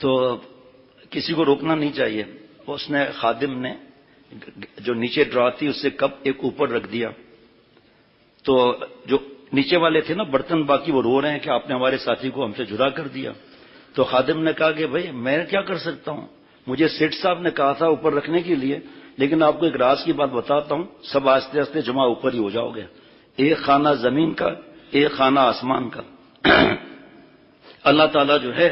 تو کسی کو روکنا نہیں چاہیے. اس نے خادم نے جو نیچے ڈرا تھی اس سے کپ ایک اوپر رکھ دیا. تو جو نیچے والے تھے نا برتن باقی وہ رو رہے ہیں کہ آپ نے ہمارے ساتھی کو ہم سے جدا کر دیا. تو خادم نے کہا کہ بھائی میں کیا کر سکتا ہوں, مجھے سیٹ صاحب نے کہا تھا اوپر رکھنے کے لیے, لیکن آپ کو ایک راز کی بات بتاتا ہوں, سب آہستہ آہستہ جمع اوپر ہی ہو جاؤ گے. ایک خانہ زمین کا, ایک خانہ آسمان کا. اللہ تعالیٰ جو ہے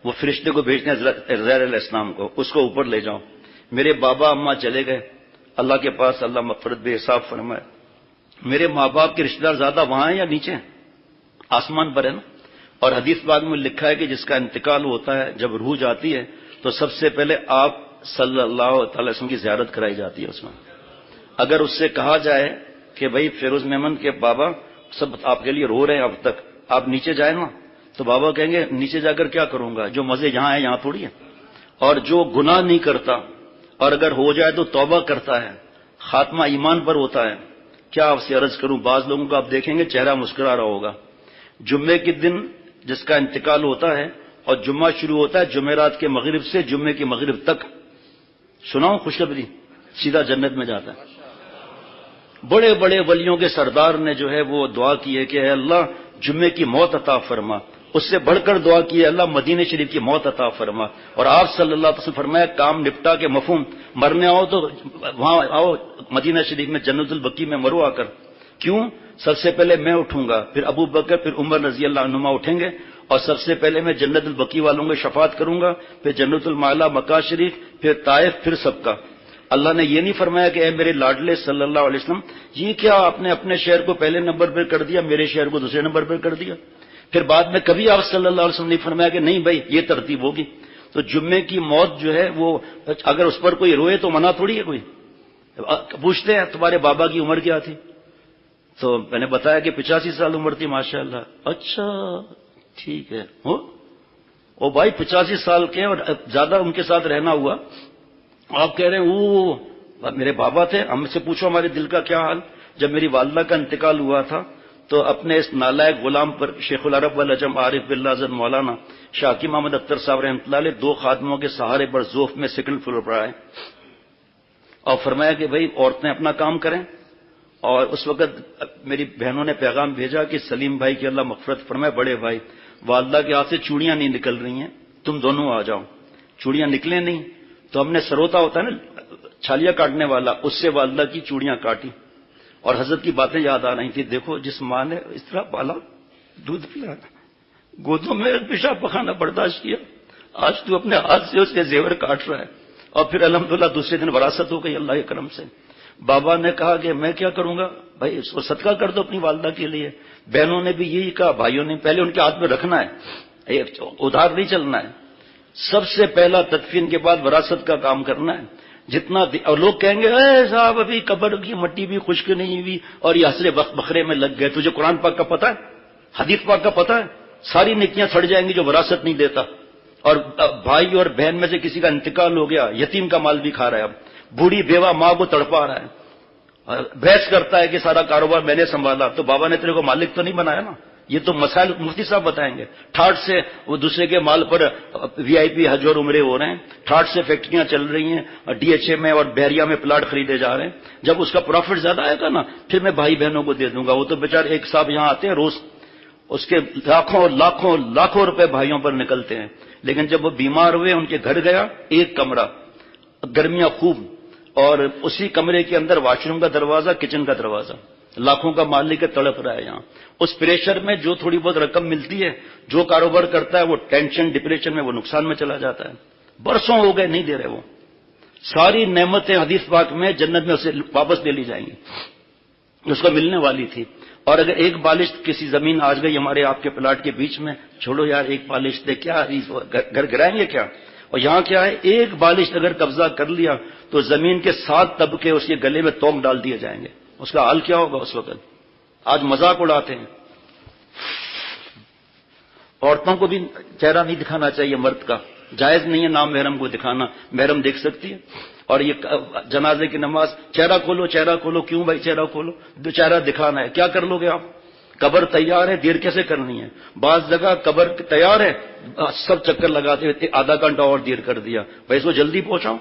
وہ فرشتے کو بھیجتے ہیں عزیر علیہ السلام کو, اس کو اوپر لے جاؤ. میرے بابا اماں چلے گئے اللہ کے پاس, اللہ مغفرت بے حساب فرمائے. میرے ماں باپ کے رشتہ دار زیادہ وہاں ہیں یا نیچے ہیں؟ آسمان پر ہے نا. اور حدیث پاک میں لکھا ہے کہ جس کا انتقال ہوتا ہے جب روح جاتی ہے تو سب سے پہلے آپ صلی اللہ تعالی وسلم کی زیارت کرائی جاتی ہے. اس میں اگر اس سے کہا جائے کہ بھائی فیروز میمن کے بابا سب آپ کے لیے رو رہے ہیں اب تک, آپ نیچے جائیں نا, تو بابا کہیں گے نیچے جا کر کیا کروں گا, جو مزے یہاں ہیں یہاں تھوڑی ہے. اور جو گناہ نہیں کرتا اور اگر ہو جائے تو توبہ کرتا ہے, خاتمہ ایمان پر ہوتا ہے, کیا آپ سے عرض کروں, بعض لوگوں کو آپ دیکھیں گے چہرہ مسکرا رہا ہوگا. جمعے کے دن جس کا انتقال ہوتا ہے اور جمعہ شروع ہوتا ہے جمعرات کے مغرب سے جمعے کے مغرب تک, سناؤں خوشخبری, سیدھا جنت میں جاتا ہے. بڑے بڑے ولیوں کے سردار نے جو ہے وہ دعا کی ہے کہ اے اللہ جمعے کی موت عطا فرما. اس سے بڑھ کر دعا کی ہے اللہ مدینہ شریف کی موت عطا فرما. اور آپ صلی اللہ علیہ وسلم فرمایا کام نپٹا کے مفہوم, مرنے آؤ تو وہاں آؤ مدینہ شریف میں جنت البقیع میں مرو آ کر. کیوں؟ سب سے پہلے میں اٹھوں گا, پھر ابو بکر, پھر عمر رضی اللہ عنہما اٹھیں گے, اور سب سے پہلے میں جنت البقیع والوں کو شفاعت کروں گا, پھر جنت المعلا مکہ شریف, پھر طائف, پھر سب کا. اللہ نے یہ نہیں فرمایا کہ اے میرے لاڈلے صلی اللہ علیہ وسلم یہ کیا آپ نے اپنے شہر کو پہلے نمبر پر کر دیا, میرے شہر کو دوسرے نمبر پر کر دیا. پھر بعد میں کبھی آپ صلی اللہ علیہ وسلم نے فرمایا کہ نہیں بھائی یہ ترتیب ہوگی. تو جمعے کی موت جو ہے وہ اگر اس پر کوئی روئے تو منع تھوڑی ہے. کوئی پوچھتے ہیں تمہارے بابا کی عمر کیا تھی, تو میں نے بتایا کہ 85 سال عمر تھی. ماشاء اللہ, اچھا ٹھیک ہے. او بھائی 85 سال کے اور زیادہ ان کے ساتھ رہنا ہوا, آپ کہہ رہے ہیں وہ میرے بابا تھے. ہم سے پوچھو ہمارے دل کا کیا حال. جب میری والدہ کا انتقال ہوا تھا تو اپنے اس نالائق غلام پر شیخ العرب والعجم عارف باللہ حضرت مولانا شاکی محمد اختر صاحب رحمۃ اللہ علیہ 2 خادموں کے سہارے پر ذوف میں سیکنڈ فلور پر آئے اور فرمایا کہ بھائی عورتیں اپنا کام کریں. اور اس وقت میری بہنوں نے پیغام بھیجا کہ سلیم بھائی کی اللہ مغفرت فرمائے, بڑے بھائی والدہ کے ہاتھ سے چوڑیاں نہیں نکل رہی ہیں, تم دونوں آ جاؤ. چوڑیاں نکلیں نہیں تو ہم نے سروتا ہوتا ہے نا چھالیاں کاٹنے والا, اس سے والدہ کی چوڑیاں کاٹی. اور حضرت کی باتیں یاد آ رہی تھی, دیکھو جس ماں نے اس طرح پالا, دودھ پلایا, گودوں میں پیشاب پخانا برداشت کیا, آج تو اپنے ہاتھ سے اس کے زیور کاٹ رہا ہے. اور پھر الحمدللہ دوسرے دن وراثت ہو گئی اللہ کے کرم سے. بابا نے کہا کہ میں کیا کروں گا, بھائی اس کو صدقہ کر دو اپنی والدہ کے لیے. بہنوں نے بھی یہی کہا, بھائیوں نے پہلے ان کے ہاتھ میں رکھنا ہے, ادھار نہیں چلنا ہے. سب سے پہلا تدفین کے بعد وراثت کا کام کرنا ہے. جتنا اور لوگ کہیں گے اے صاحب ابھی قبر کی مٹی بھی خشک نہیں ہوئی اور یہ حسرے بخرے میں لگ گئے. تجھے قرآن پاک کا پتہ ہے, حدیث پاک کا پتہ ہے, ساری نیکیاں سڑ جائیں گی جو وراثت نہیں دیتا. اور بھائی اور بہن میں سے کسی کا انتقال ہو گیا, یتیم کا مال بھی کھا رہا ہے, اب بوڑھی بیوہ ماں کو تڑپا رہا ہے, بحث کرتا ہے کہ سارا کاروبار میں نے سنبھالا. تو بابا نے تیرے کو مالک تو نہیں بنایا نا. یہ تو مسائل مفتی صاحب بتائیں گے. ٹھاٹ سے وہ دوسرے کے مال پر وی آئی پی حج اور عمرے ہو رہے ہیں, ٹھاٹ سے فیکٹریاں چل رہی ہیں, ڈی ایچ اے میں اور بحریہ میں پلاٹ خریدے جا رہے ہیں. جب اس کا پروفٹ زیادہ آئے گا نا پھر میں بھائی بہنوں کو دے دوں گا. وہ تو بیچارے ایک صاحب یہاں آتے ہیں روز, اس کے لاکھوں لاکھوں لاکھوں روپے بھائیوں پر نکلتے ہیں. لیکن جب وہ بیمار ہوئے ان کے گھر گیا, ایک کمرہ, گرمیاں خوب, اور اسی کمرے کے اندر واش روم کا دروازہ, کچن کا دروازہ, لاکھوں کا مالک ہے, تڑپ رہا ہے یہاں. اس پریشر میں جو تھوڑی بہت رقم ملتی ہے, جو کاروبار کرتا ہے وہ ٹینشن ڈپریشن میں وہ نقصان میں چلا جاتا ہے. برسوں ہو گئے نہیں دے رہے. وہ ساری نعمتیں حدیث پاک میں جنت میں اسے واپس لے لی جائیں گی, اس کو ملنے والی تھی. اور اگر ایک بالش کسی زمین آ گئی ہمارے آپ کے پلاٹ کے بیچ میں, چھوڑو یار ایک بالش دے, کیا گھر گرائیں گے کیا. اور یہاں کیا ہے, ایک بالش اگر قبضہ کر لیا تو زمین کے 7 طبقے اس کے گلے میں توق ڈال دیے جائیں گے. اس کا حال کیا ہوگا اس وقت. آج مذاق اڑاتے ہیں. عورتوں کو بھی چہرہ نہیں دکھانا چاہیے, مرد کا جائز نہیں ہے نام محرم کو دکھانا, محرم دیکھ سکتی ہے. اور یہ جنازے کی نماز, چہرہ کھولو چہرہ کھولو, کیوں بھائی چہرہ کھولو, چہرہ دکھانا ہے, کیا کر لو گے آپ. قبر تیار ہے، دیر کیسے کرنی ہے؟ بعض جگہ قبر تیار ہے، سب چکر لگاتے ہوئے آدھا گھنٹہ اور دیر کر دیا، بھائی اس کو جلدی پہنچاؤ.